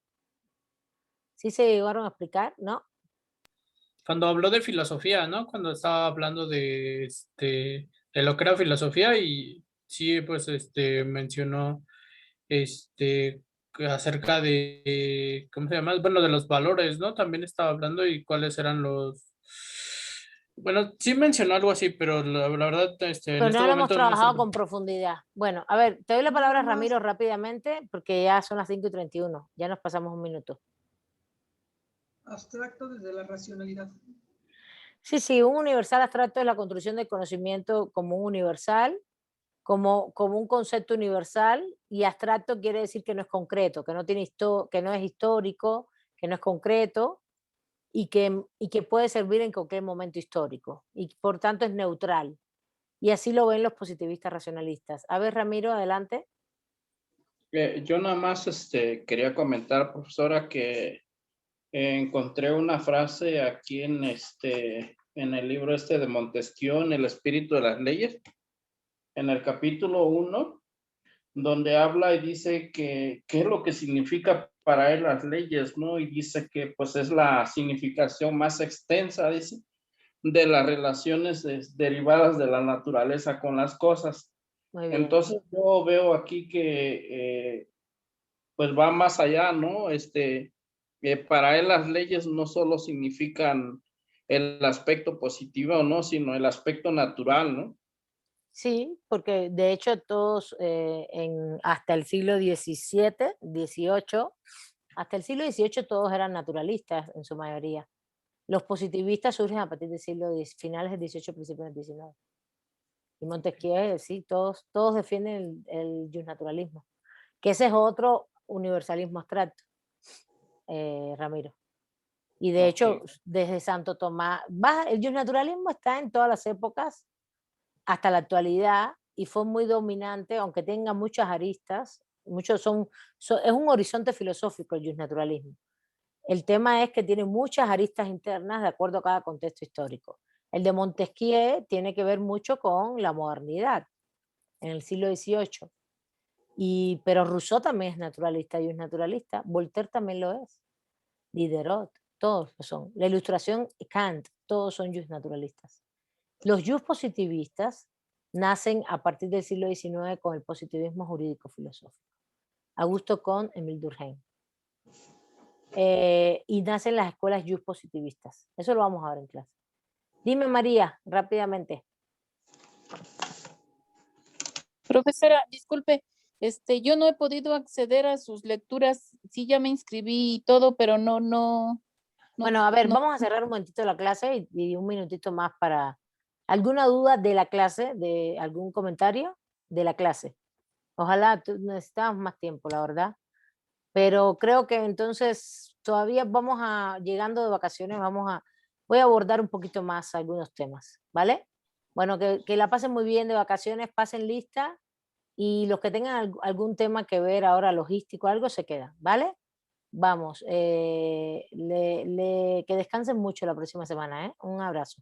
¿Sí se llegaron a explicar? ¿No? Cuando habló de filosofía, ¿no? Cuando estaba hablando de lo que era filosofía y sí, pues, mencionó, acerca de, ¿cómo se llama? Bueno, de los valores, ¿no? También estaba hablando y cuáles eran bueno, sí mencionó algo así, pero la verdad, en Pero este no lo hemos momento no trabajado sé. con profundidad. Bueno, a ver, te doy la palabra a Nada más. Ramiro rápidamente, porque ya son las 5:31, ya nos pasamos un minuto. Abstracto desde la racionalidad. Sí, un universal abstracto es la construcción del conocimiento como un universal, como un concepto universal, y abstracto quiere decir que no es concreto, que no es histórico, que no es concreto y que puede servir en cualquier momento histórico y por tanto es neutral. Y así lo ven los positivistas racionalistas. A ver, Ramiro, adelante. Yo nada más quería comentar, profesora, que encontré una frase aquí en el libro de Montesquieu, El espíritu de las leyes, en el capítulo 1, donde habla y dice que qué es lo que significa para él las leyes, ¿no? Y dice que pues es la significación más extensa, dice, de las relaciones derivadas de la naturaleza con las cosas. Muy bien. Entonces yo veo aquí que pues va más allá, ¿no? Para él las leyes no solo significan el aspecto positivo, ¿no? Sino el aspecto natural, ¿no? Sí, porque de hecho todos hasta el siglo XVII, XVIII, hasta el siglo XVIII todos eran naturalistas en su mayoría. Los positivistas surgen a partir del finales del XVIII, principios del XIX. Y Montesquieu, sí, todos defienden el justnaturalismo, que ese es otro universalismo abstracto, Ramiro. Y de hecho, desde Santo Tomás, el justnaturalismo está en todas las épocas hasta la actualidad y fue muy dominante, aunque tenga muchas aristas, Muchos es un horizonte filosófico el justnaturalismo. El tema es que tiene muchas aristas internas de acuerdo a cada contexto histórico. El de Montesquieu tiene que ver mucho con la modernidad en el siglo XVIII. Pero Rousseau también es naturalista y justnaturalista. Voltaire también lo es. Diderot, todos lo son. La Ilustración, Kant, todos son justnaturalistas. Los positivistas nacen a partir del siglo XIX con el positivismo jurídico-filosófico. Augusto Comte, Émile Durkheim. Y nacen las escuelas positivistas. Eso lo vamos a ver en clase. Dime, María, rápidamente. Profesora, disculpe, yo no he podido acceder a sus lecturas. Sí, ya me inscribí y todo, pero no. Bueno, a ver, no. vamos a cerrar un momentito la clase y un minutito más para... ¿Alguna duda de la clase? ¿De algún comentario de la clase? Ojalá, necesitamos más tiempo, la verdad. Pero creo que entonces todavía vamos llegando de vacaciones, voy a abordar un poquito más algunos temas, ¿vale? Bueno, que la pasen muy bien de vacaciones, pasen lista y los que tengan algún tema que ver ahora logístico, algo se quedan, ¿vale? Vamos, que descansen mucho la próxima semana, ¿eh? Un abrazo.